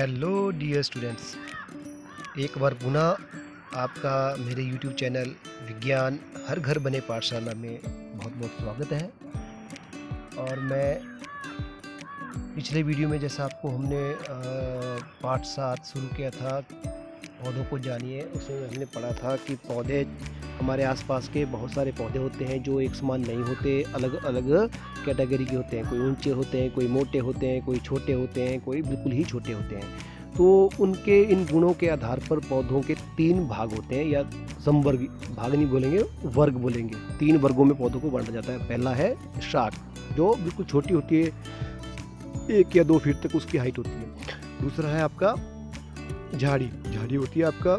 Hello dear students, एक बार पुनः आपका मेरे यूट्यूब चैनल विज्ञान हर घर बने पाठशाला में बहुत बहुत स्वागत है। और मैं पिछले वीडियो में जैसा आपको हमने पाठ 7 शुरू किया था, पौधों को जानिए, उसमें हमने पढ़ा था कि पौधे हमारे आसपास के बहुत सारे पौधे होते हैं जो एक समान नहीं होते, अलग अलग कैटेगरी के होते हैं। कोई ऊंचे होते हैं, कोई मोटे होते हैं, कोई छोटे होते हैं, कोई बिल्कुल ही छोटे होते हैं। तो उनके इन गुणों के आधार पर पौधों के 3 भाग होते हैं, या समवर्ग, भाग नहीं बोलेंगे, वर्ग बोलेंगे। 3 वर्गों में पौधों को बांटा जाता है। पहला है शाख, जो बिल्कुल छोटी होती है, 1 या 2 फीट तक उसकी हाइट होती है। दूसरा है आपका झाड़ी, झाड़ी होती है आपका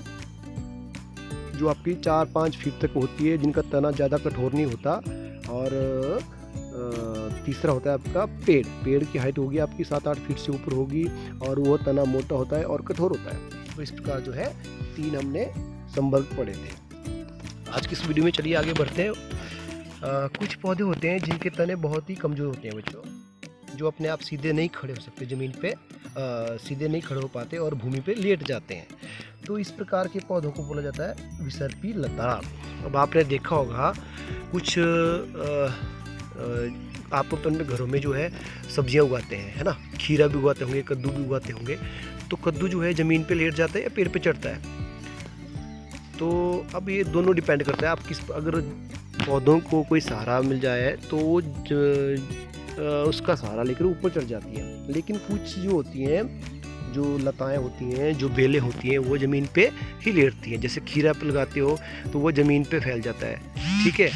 जो आपकी 4-5 फीट तक होती है, जिनका तना ज़्यादा कठोर नहीं होता। और तीसरा होता है आपका पेड़, पेड़ की हाइट होगी आपकी 7-8 फीट से ऊपर होगी, और वो तना मोटा होता है और कठोर होता है। तो इस प्रकार जो है 3 हमने संवर्ग पढ़े थे। आज की इस वीडियो में चलिए आगे बढ़ते हैं। कुछ पौधे होते हैं जिनके तने बहुत ही कमज़ोर होते हैं बच्चों, जो अपने आप सीधे नहीं खड़े हो सकते, ज़मीन पे सीधे नहीं खड़े हो पाते और भूमि पे लेट जाते हैं। तो इस प्रकार के पौधों को बोला जाता है विसर्पी लता। अब आपने देखा होगा कुछ आप अपने घरों में जो है सब्जियां उगाते हैं, है ना, खीरा भी उगाते होंगे, कद्दू भी उगाते होंगे। तो कद्दू जो है ज़मीन पे लेट जाता है या पेड़ पे चढ़ता है। तो अब ये दोनों डिपेंड करता है आप किस, अगर पौधों को कोई सहारा मिल जाए तो वो उसका सहारा लेकर ऊपर चढ़ जाती है। लेकिन कुछ जो होती हैं, जो लताएं होती हैं, जो बेलें होती हैं, वो ज़मीन पे ही लेटती हैं। जैसे खीरा पे लगाते हो तो वो ज़मीन पे फैल जाता है, ठीक है।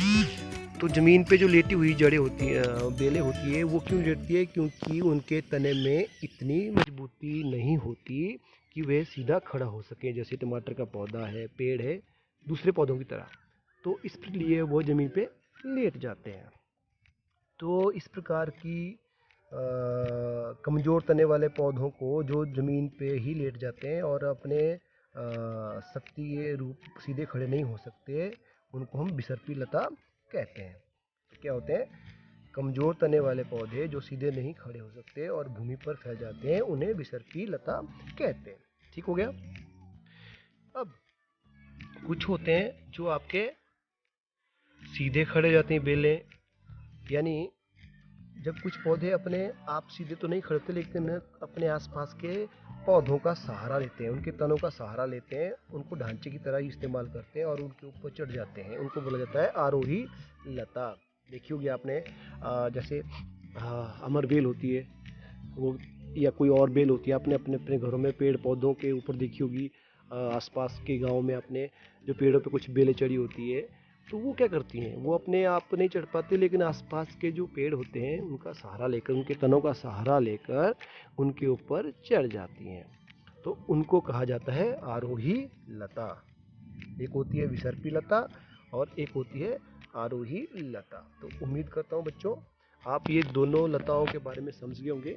तो ज़मीन पे जो लेटी हुई जड़ें होती हैं, बेलें होती हैं, वो क्यों लेटती है? क्योंकि उनके तने में इतनी मजबूती नहीं होती कि वे सीधा खड़ा हो सके, जैसे टमाटर का पौधा है, पेड़ है, दूसरे पौधों की तरह। तो इसलिए वो ज़मीन पे लेट जाते हैं। तो इस प्रकार की कमज़ोर तने वाले पौधों को जो ज़मीन पे ही लेट जाते हैं और अपने सक्रिय रूप सीधे खड़े नहीं हो सकते, उनको हम विसर्पी लता कहते हैं। तो क्या होते हैं? कमज़ोर तने वाले पौधे जो सीधे नहीं खड़े हो सकते और भूमि पर फैल जाते हैं, उन्हें विसर्पी लता कहते हैं। ठीक हो गया। अब कुछ होते हैं जो आपके सीधे खड़े जाते हैं, बेलें, यानी जब कुछ पौधे अपने आप सीधे तो नहीं खड़ते लेकिन अपने आसपास के पौधों का सहारा लेते हैं, उनके तनों का सहारा लेते हैं, उनको ढांचे की तरह ही इस्तेमाल करते हैं और उनके ऊपर चढ़ जाते हैं, उनको बोला जाता है आरोही लता। देखी होगी आपने, जैसे अमर बेल होती है वो, या कोई और बेल होती है, आपने अपने अपने घरों में पेड़ पौधों के ऊपर देखी होगी। आसपास के गाँव में अपने जो पेड़ों पर कुछ बेलें चढ़ी होती है, तो वो क्या करती हैं, वो अपने आप नहीं चढ़ पाते, लेकिन आसपास के जो पेड़ होते हैं उनका सहारा लेकर, उनके तनों का सहारा लेकर उनके ऊपर चढ़ जाती हैं। तो उनको कहा जाता है आरोही लता। एक होती है विसर्पी लता और एक होती है आरोही लता। तो उम्मीद करता हूँ बच्चों आप ये दोनों लताओं के बारे में समझ गए होंगे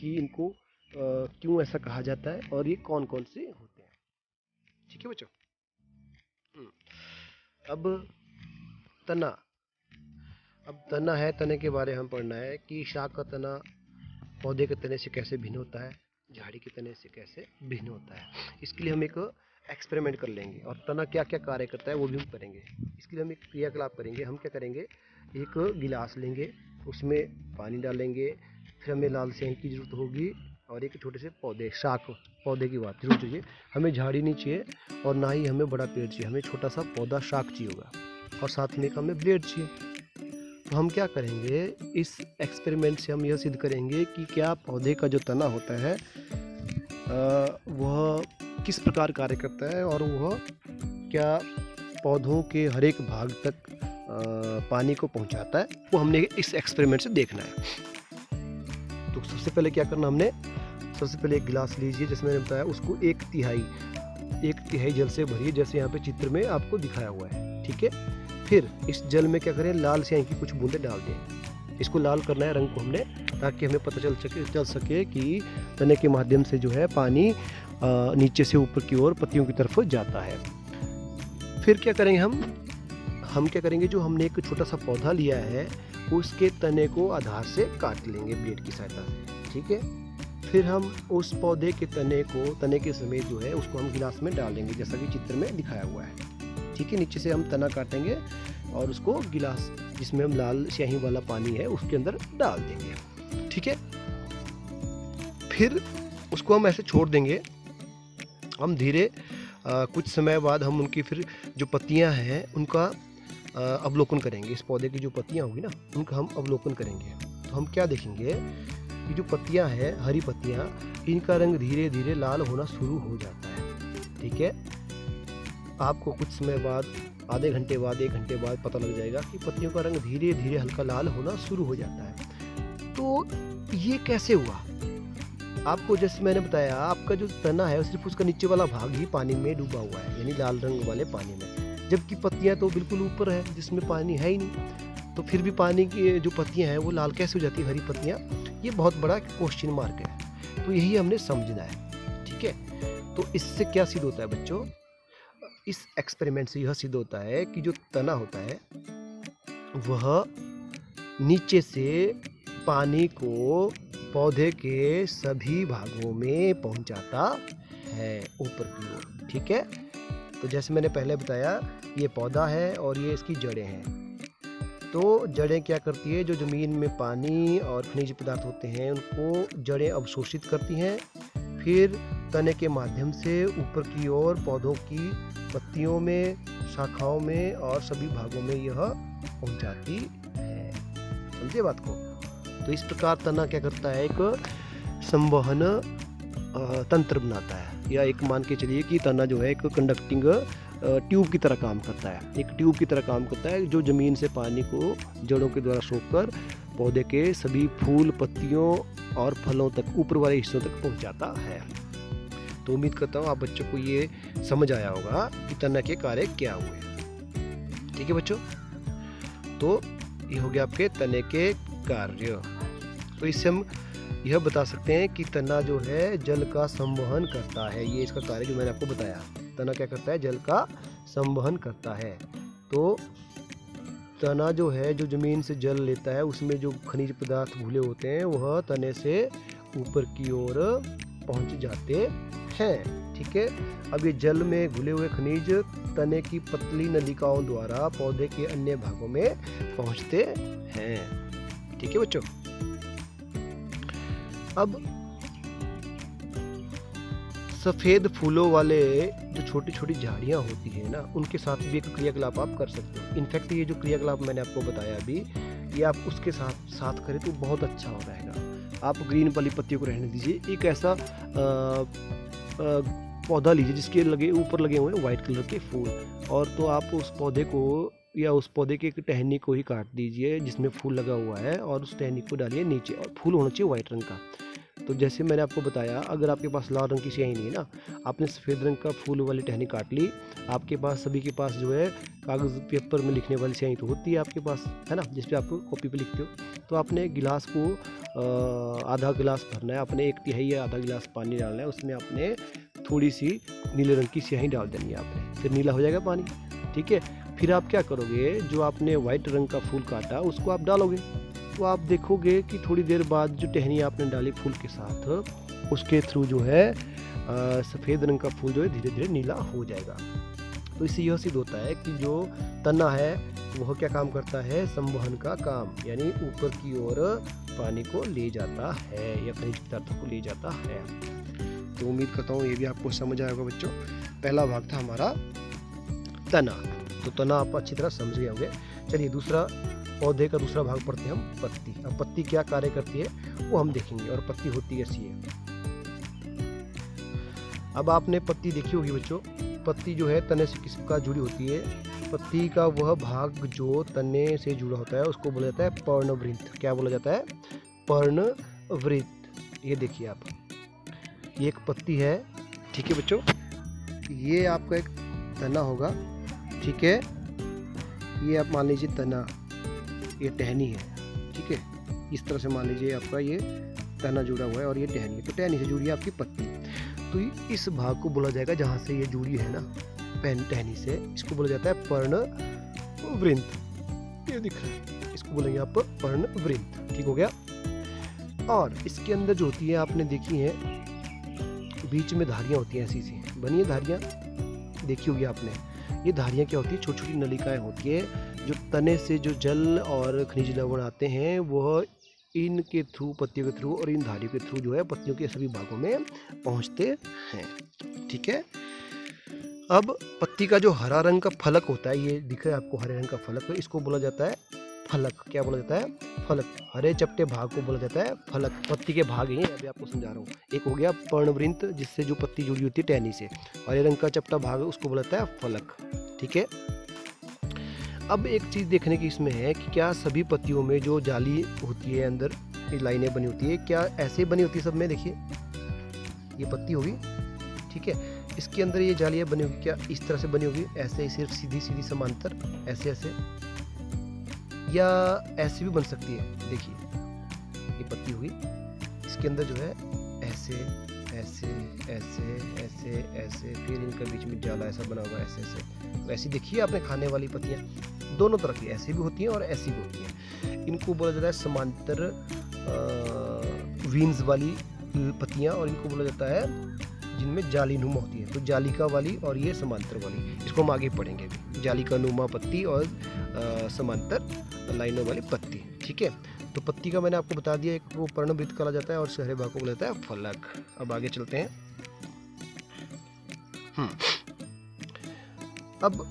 कि इनको क्यों ऐसा कहा जाता है और ये कौन कौन से होते हैं। ठीक है बच्चों। अब तना, अब तना है, तने के बारे में हम पढ़ना है कि शाख का तना पौधे के तने से कैसे भिन्न होता है, झाड़ी के तने से कैसे भिन्न होता है। इसके लिए हम एक एक्सपेरिमेंट कर लेंगे और तना क्या क्या कार्य करता है वो भी हम करेंगे। इसके लिए हम एक क्रियाकलाप करेंगे। हम क्या करेंगे, एक गिलास लेंगे, उसमें पानी डालेंगे, फिर हमें लाल स्याही की ज़रूरत होगी और एक छोटे से पौधे, शाख पौधे की बात जरूर चाहिए। हमें झाड़ी नहीं चाहिए और ना ही हमें बड़ा पेड़ चाहिए, हमें छोटा सा पौधा शाख चाहिए होगा, और साथ में एक हमें ब्लेड चाहिए। तो हम क्या करेंगे, इस एक्सपेरिमेंट से हम यह सिद्ध करेंगे कि क्या पौधे का जो तना होता है वह किस प्रकार कार्य करता है और वह क्या पौधों के हर एक भाग तक पानी को पहुंचाता है, वो हमने इस एक्सपेरिमेंट से देखना है। तो सबसे पहले क्या करना, हमने सबसे पहले एक गिलास लीजिए, जिसमें मैंने बताया उसको 1/3 जल से भरिए, जैसे यहाँ पे चित्र में आपको दिखाया हुआ है, ठीक है। फिर इस जल में क्या करें, लाल स्याही की कुछ बूंदें डाल दें। इसको लाल करना है रंग को हमने, ताकि हमें पता चल सके कि तने के माध्यम से जो है पानी नीचे से ऊपर की ओर पत्तियों की तरफ जाता है। फिर क्या करेंगे, हम क्या करेंगे, जो हमने एक छोटा सा पौधा लिया है उसके तने को आधार से काट लेंगे ब्लेड की सहायता से, ठीक है। फिर हम उस पौधे के तने के समेत जो है उसको हम गिलास में डाल देंगे, जैसा कि चित्र में दिखाया हुआ है। ठीक है, नीचे से हम तना काटेंगे और उसको गिलास जिसमें हम लाल स्याही वाला पानी है उसके अंदर डाल देंगे। ठीक है, फिर उसको हम ऐसे छोड़ देंगे। हम धीरे कुछ समय बाद हम उनकी फिर जो पत्तियां हैं उनका अवलोकन करेंगे। इस पौधे की जो पत्तियां होगी ना उनका हम अवलोकन करेंगे। तो हम क्या देखेंगे, ये जो पत्तियां हैं, हरी पत्तियां, इनका रंग धीरे धीरे लाल होना शुरू हो जाता है। ठीक है, आपको कुछ समय बाद, आधे घंटे बाद, 1 घंटे बाद पता लग जाएगा कि पत्तियों का रंग धीरे धीरे हल्का लाल होना शुरू हो जाता है। तो ये कैसे हुआ? आपको जैसे मैंने बताया, आपका जो तना है सिर्फ उसका नीचे वाला भाग ही पानी में डूबा हुआ है, यानी लाल रंग वाले पानी में, जबकि पत्तियां तो बिल्कुल ऊपर है जिसमें पानी है ही नहीं। तो फिर भी पानी की जो पत्तियां हैं वो लाल कैसे हो जाती है, हरी पत्तियां? ये बहुत बड़ा क्वेश्चन मार्क है। तो यही हमने समझना है। ठीक है, तो इससे क्या सिद्ध होता है बच्चों? इस एक्सपेरिमेंट से यह सिद्ध होता है कि जो तना होता है वह नीचे से पानी को पौधे के सभी भागों में पहुंचाता है, ऊपर की ओर। ठीक है, तो जैसे मैंने पहले बताया, ये पौधा है और ये इसकी जड़ें हैं। तो जड़ें क्या करती है, जो ज़मीन में पानी और खनिज पदार्थ होते हैं उनको जड़ें अवशोषित करती हैं, फिर तने के माध्यम से ऊपर की ओर पौधों की पत्तियों में, शाखाओं में और सभी भागों में यह पहुंचाती है। समझे बात को? तो इस प्रकार तना क्या करता है, एक संवहन तंत्र बनाता है, या एक मान के चलिए कि तना जो है एक कंडक्टिंग ट्यूब की तरह काम करता है। एक ट्यूब की तरह काम करता है जो ज़मीन से पानी को जड़ों के द्वारा सोखकर पौधे के सभी फूल, पत्तियों और फलों तक, ऊपर वाले हिस्सों तक पहुंचाता है। तो उम्मीद करता हूँ आप बच्चों को ये समझ आया होगा कि तना के कार्य क्या हुए। ठीक है बच्चों, तो ये हो गया आपके तने के कार्य। तो इससे हम यह बता सकते हैं कि तना जो है जल का संवहन करता है। ये इसका कार्य जो मैंने आपको बताया, तना क्या करता है, जल का संवहन करता है। तो तना जो है, जो जमीन से जल लेता है, उसमें जो खनिज पदार्थ घुले होते हैं वह तने से ऊपर की ओर पहुंच जाते हैं। ठीक है, अब ये जल में घुले हुए खनिज तने की पतली नलिकाओं द्वारा पौधे के अन्य भागों में पहुंचते हैं। ठीक है बच्चों, अब सफेद फूलों वाले जो छोटी छोटी झाड़ियां होती है ना, उनके साथ भी एक क्रियाकलाप आप कर सकते हो। इनफैक्ट ये जो क्रियाकलाप मैंने आपको बताया अभी, ये आप उसके साथ करें तो बहुत अच्छा हो रहेगा। आप ग्रीन वाली पत्तियों को रहने दीजिए, एक ऐसा पौधा लीजिए जिसके ऊपर लगे हुए हैं व्हाइट कलर के फूल, और तो आप उस पौधे को या उस पौधे के एक टहनी को ही काट दीजिए जिसमें फूल लगा हुआ है, और उस टहनी को डालिए नीचे, और फूल होना चाहिए व्हाइट रंग का। तो जैसे मैंने आपको बताया, अगर आपके पास लाल रंग की स्याही नहीं है ना, आपने सफ़ेद रंग का फूल वाली टहनी काट ली, आपके पास सभी के पास जो है कागज़ पेपर में लिखने वाली स्याही तो होती है आपके पास, है ना, जिस पे आप कॉपी पे लिखते हो। तो आपने गिलास को आधा गिलास भरना है, आपने 1/3 या आधा गिलास पानी डालना है, उसमें आपने थोड़ी सी नीले रंग की स्याही डाल देनी है आपने, फिर नीला हो जाएगा पानी। ठीक है, फिर आप क्या करोगे, जो आपने वाइट रंग का फूल काटा उसको आप डालोगे, तो आप देखोगे कि थोड़ी देर बाद जो टहनी आपने डाली फूल के साथ, उसके थ्रू जो है सफ़ेद रंग का फूल जो है धीरे धीरे नीला हो जाएगा। तो इससे यह सिद्ध होता है कि जो तना है वह क्या काम करता है, संवहन का काम, यानी ऊपर की ओर पानी को ले जाता है या खनिज पदार्थों को ले जाता है। तो उम्मीद करता हूँ ये भी आपको समझ आएगा बच्चों। पहला भाग था हमारा तना, तो तना आप अच्छी तरह समझ गए होंगे। चलिए दूसरा, पौधे का दूसरा भाग पढ़ते हैं हम, पत्ती। अब पत्ती क्या कार्य करती है वो हम देखेंगे, और पत्ती होती कैसी है। अब आपने पत्ती देखी होगी बच्चों, पत्ती जो है तने से किस प्रकार जुड़ी होती है। पत्ती का वह भाग जो तने से जुड़ा होता है उसको बोला जाता है पर्णवृंत। क्या बोला जाता है, पर्णवृंत। ये देखिए आप, ये एक पत्ती है, ठीक है बच्चों, ये आपका एक तना होगा, ठीक है, ये आप मान लीजिए तना, ये टहनी है, ठीक है, इस तरह से मान लीजिए आपका ये तना जुड़ा हुआ है और ये टहनी है, तो टहनी से जुड़ी है आपकी पत्ती। तो इस भाग को बोला जाएगा जहाँ से ये जुड़ी है ना टहनी से, इसको बोला जाता है पर्णवृंत। ये दिख रहा है, इसको बोलेंगे आप पर्णवृंत। ठीक हो गया। और इसके अंदर जो होती है आपने देखी है, बीच में धारियाँ होती हैं, ऐसी सी बनी है धारियाँ, देखी होगी आपने। ये धारियाँ क्या होती है, छोटी छोटी नलिकाएं होती है, जो तने से जो जल और खनिज लवण आते हैं वह इनके थ्रू, पत्तियों के थ्रू और इन धारियों के थ्रू जो है पत्तियों के सभी भागों में पहुंचते हैं। ठीक है। अब पत्ती का जो हरा रंग का फलक होता है, ये दिख रहा है आपको हरे रंग का फलक, इसको बोला जाता है फलक। क्या बोला जाता है? फलक। हरे चपटे भाग को बोला जाता है फलक। पत्ती के भाग ही अभी आपको समझा रहा हूँ। एक हो गया पर्णवृंत, जिससे जो पत्ती जुड़ी होती है टहनी से, हरे रंग का चपटा भाग उसको बोला जाता है फलक। ठीक है। अब एक चीज़ देखने की इसमें है कि क्या सभी पत्तियों में जो जाली होती है, अंदर लाइनें बनी होती है, क्या ऐसे बनी होती है सब में? देखिए ये पत्ती होगी, ठीक है, इसके अंदर ये जालियाँ बनी होगी, क्या इस तरह से बनी होगी, ऐसे सिर्फ सीधी सीधी समांतर, ऐसे ऐसे, या ऐसे भी बन सकती है? देखिए ये पत्ती हुई, इसके अंदर जो है ऐसे ऐसे ऐसे ऐसे ऐसे, फिर इनका बीच में जाला ऐसा बना हुआ, ऐसे ऐसे। तो ऐसी देखिए आपने खाने वाली पत्तियाँ दोनों तरह की, ऐसी भी होती हैं और ऐसी भी होती हैं। इनको बोला जाता है समांतर वीन्स वाली पत्तियाँ, और इनको बोला जाता है जिनमें जाली नुमा होती है। तो जालिका वाली और ये समांतर वाली, इसको हम आगे पढ़ेंगे अभी। जालिका नुमा पत्ती और समांतर लाइनों वाली पत्ती। ठीक है। तो पत्ती का मैंने आपको बता दिया, एक को पर्णवृत्त कहा जाता है और शहरे भाग को बोला जाता है फलक। अब आगे चलते हैं। अब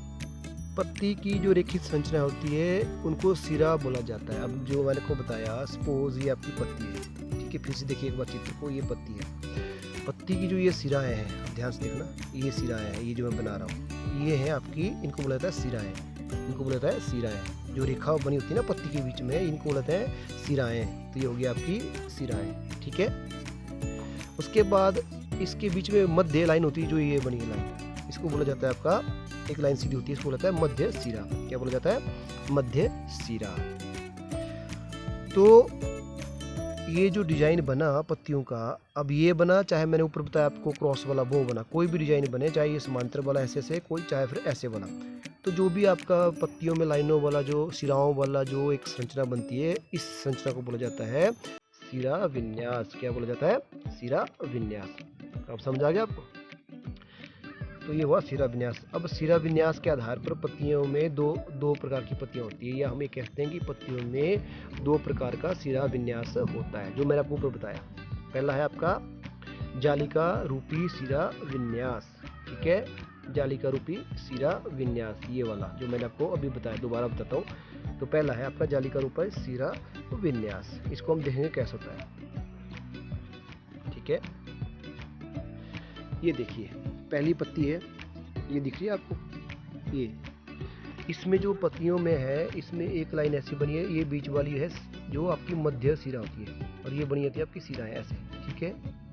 पत्ती की जो रेखित संरचना होती है उनको सिरा बोला जाता है। अब जो मैंने को बताया, सपोज ये आपकी पत्ती है, ठीक है, फिर से देखिए एक बार चित्र को, ये पत्ती है, पत्ती की जो ये सिराएं हैं, ध्यान से देखना, ये सिराएं हैं, ये जो मैं बना रहा हूँ, ये है आपकी, इनको बोला जाता है सिराएं, इनको बोला जाता है सिराएं। जो रेखा बनी होती है ना पत्ती के बीच में, इनको बोलते हैं सिराएं। तो ये होगी आपकी सिराएं। ठीक है। उसके बाद इसके बीच में मध्य लाइन होती है, जो ये बनी है लाइन, इसको बोला जाता है आपका, एक लाइन सीधी होती है, इसको बोला जाता है मध्य सिरा। क्या बोला जाता है? मध्य सिरा। तो ये जो डिजाइन बना पत्तियों का, अब ये बना, चाहे मैंने ऊपर बताया आपको क्रॉस वाला, वो बना, कोई भी डिजाइन बने, चाहे ये समांतर वाला ऐसे से कोई, चाहे फिर ऐसे वाला, तो जो भी आपका पत्तियों में लाइनों वाला, जो सिराओं वाला जो एक संरचना बनती है, इस संरचना को बोला जाता है सिरा विन्यास। क्या बोला जाता है? सिरा विन्यास। अब समझ आ गया आपको? तो ये हुआ सिरा विन्यास। अब सिरा विन्यास के आधार पर पत्तियों में दो प्रकार की पत्तियां होती है, या हम ये कहते हैं कि पत्तियों में दो प्रकार का सिरा विन्यास होता है, जो मैंने आपको ऊपर बताया। पहला है आपका जालिका रूपी सिरा विन्यास। ठीक है, जालिका रूपी सिरा विन्यास, ये वाला जो मैंने आपको अभी बताया, दोबारा बताता हूँ। तो पहला है आपका जालिका रूपी सिरा विन्यास, इसको हम देखेंगे कैसे होता है। ठीक है, ये देखिए पहली पत्ती है, ये दिख रही है आपको, ये इसमें जो पत्तियों में है, इसमें एक लाइन ऐसी बनी है, ये बीच वाली है जो आपकी मध्य सिरा होती है, और ये बनी होती है आपकी सिराएं ऐसे। ठीक है,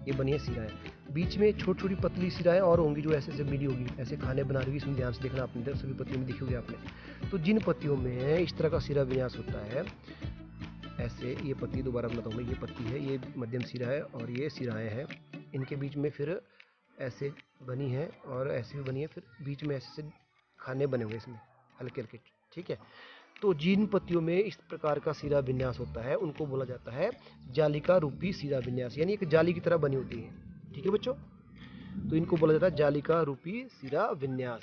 ये बनी है सिराएं, बीच में छोटी छोटी पतली सिराएं और होंगी जो ऐसे ऐसे मिली होगी, ऐसे खाने बना रही होगी। इसमें ध्यान से देखना, आपने इधर सभी पत्तियों में देखी होगी आपने। तो जिन पत्तियों में इस तरह का सिरा विन्यास होता है, ऐसे, ये पत्ती दोबारा बताता हूँ मैं, ये पत्ती है, ये मध्यम सिरा है और ये सिराएं हैं, इनके बीच में फिर ऐसे बनी है और ऐसे भी बनी है, फिर बीच में ऐसे से खाने बने हुए इसमें हल्के हल्के। ठीक है, तो जिन पत्तियों में इस प्रकार का सिरा विन्यास होता है उनको बोला जाता है जालिका रूपी सिरा विन्यास, यानी एक जाली की तरह बनी होती है। ठीक है बच्चों, तो इनको बोला जाता है जालिका रूपी सिरा विन्यास।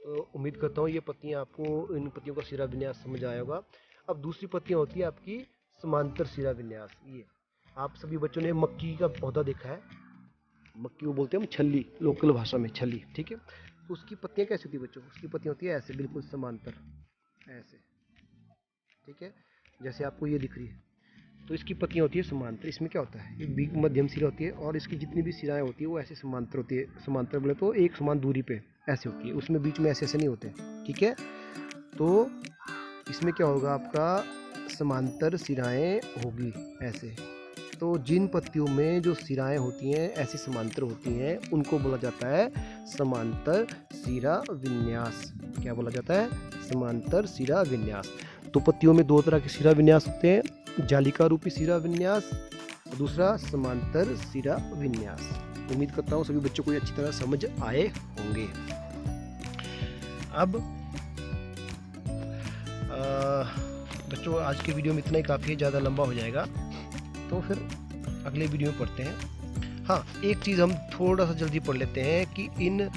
तो उम्मीद करता हूँ ये पत्तियाँ आपको, इन पत्तियों का सिरा विन्यास समझ आया होगा। अब दूसरी पत्तियाँ होती है आपकी समांतर सिरा विन्यास। ये आप सभी बच्चों ने मक्की का पौधा देखा है, मक्की को बोलते हैं हम छल्ली, लोकल भाषा में छल्ली। ठीक है, तो उसकी पत्तियाँ कैसी होती है बच्चों? उसकी पत्तियाँ होती है ऐसे, बिल्कुल समांतर ऐसे। ठीक है, जैसे आपको ये दिख रही है, तो इसकी पत्तियाँ होती है समांतर। इसमें क्या होता है, एक मध्यम सिरा होती है और इसकी जितनी भी सिराएं होती है वो ऐसे समांतर होती है। समांतर बोले तो एक समान दूरी पे ऐसे होती है, उसमें बीच में ऐसे ऐसे नहीं होते। ठीक है, तो इसमें क्या होगा, आपका समांतर सिराएं होगी ऐसे। तो जिन पत्तियों में जो सिराएं होती हैं ऐसी समांतर होती हैं, उनको बोला जाता है समांतर सिरा विन्यास। क्या बोला जाता है? समांतर सिरा विन्यास। तो पत्तियों में दो तरह के सिरा विन्यास होते हैं, जालिका रूपी सिरा विन्यास, दूसरा समांतर सिरा विन्यास। उम्मीद करता हूँ सभी बच्चों को ये अच्छी तरह समझ आए होंगे। अब बच्चों आज के वीडियो में इतना ही काफ़ी है, ज़्यादा लंबा हो जाएगा, तो फिर अगले वीडियो में पढ़ते हैं। हाँ, एक चीज़ हम थोड़ा सा जल्दी पढ़ लेते हैं कि इन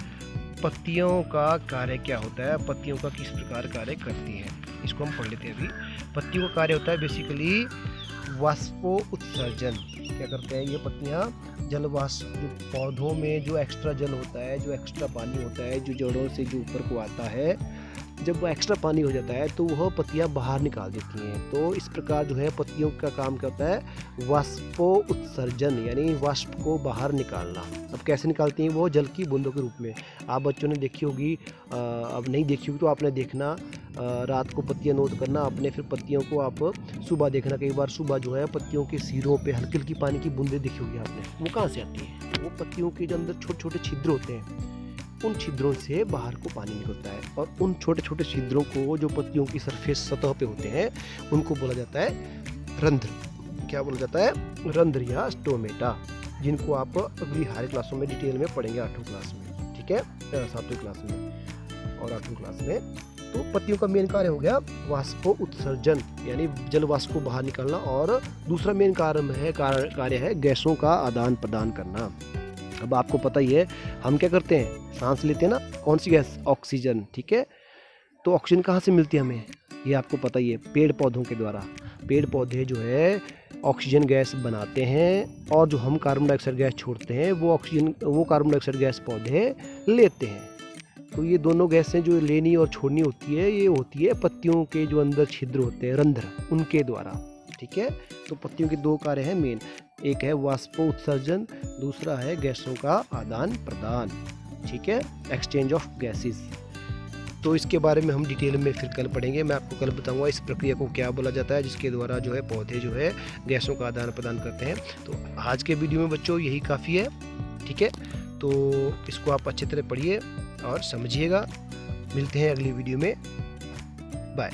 पत्तियों का कार्य क्या होता है, पत्तियों का किस प्रकार कार्य करती हैं, इसको हम पढ़ लेते हैं अभी। पत्तियों का कार्य होता है बेसिकली वाष्पो उत्सर्जन। क्या करते हैं ये पत्तियाँ? जल वाष्प, जो पौधों में जो एक्स्ट्रा जल होता है, जो एक्स्ट्रा पानी होता है, जो जड़ों से जो ऊपर को आता है, जब वो एक्स्ट्रा पानी हो जाता है तो वह पत्तियाँ बाहर निकाल देती हैं। तो इस प्रकार जो है पत्तियों का काम क्या होता है? वाष्पो उत्सर्जन, यानी वाष्प को बाहर निकालना। अब कैसे निकालती हैं? वो जल की बूंदों के रूप में। आप बच्चों ने देखी होगी, अब नहीं देखी होगी तो आपने देखना, रात को पत्तियाँ नोट करना आपने, फिर पत्तियों को आप सुबह देखना। कई बार सुबह जो है पत्तियों के सिरों पे हल्की हल्की पानी की बूंदें देखी होगी आपने। वो कहाँ से आती है? वो पत्तियों के जो अंदर छोटे छोटे छिद्र होते हैं, उन छिद्रों से बाहर को पानी निकलता है। और उन छोटे छोटे छिद्रों को, जो पत्तियों की सरफेस सतह पे होते हैं, उनको बोला जाता है रंध्र। क्या बोला जाता है? रंध्र या स्टोमेटा, जिनको आप अगली हायर क्लासों में डिटेल में पढ़ेंगे 8वीं क्लास में, ठीक है, 7वीं क्लास में और 8वीं क्लास में। तो पत्तियों का मेन कार्य हो गया वाष्पो उत्सर्जन, यानी जल वाष्प को बाहर निकालना। और दूसरा मेन कार्य है गैसों का आदान प्रदान करना। अब आपको पता ही है हम क्या करते हैं, सांस लेते हैं ना, कौन सी गैस? ऑक्सीजन, ठीक है। तो ऑक्सीजन कहाँ से मिलती है हमें? ये आपको पता ही है, पेड़ पौधों के द्वारा। पेड़ पौधे जो है ऑक्सीजन गैस बनाते हैं, और जो हम कार्बन डाइऑक्साइड गैस छोड़ते हैं वो कार्बन डाइऑक्साइड गैस पौधे लेते हैं। तो ये दोनों गैसें जो लेनी और छोड़नी होती है, ये होती है पत्तियों के जो अंदर छिद्र होते हैं, रंध्र, उनके द्वारा, ठीक है। तो पत्तियों के दो कार्य हैं मेन, एक है वाष्पो उत्सर्जन, दूसरा है गैसों का आदान प्रदान, ठीक है, एक्सचेंज ऑफ गैसेस। तो इसके बारे में हम डिटेल में फिर कल पढ़ेंगे। मैं आपको कल बताऊंगा इस प्रक्रिया को क्या बोला जाता है, जिसके द्वारा जो है पौधे जो है गैसों का आदान प्रदान करते हैं। तो आज के वीडियो में बच्चों यही काफ़ी है, ठीक है। तो इसको आप अच्छी तरह पढ़िए और समझिएगा। मिलते हैं अगली वीडियो में, बाय।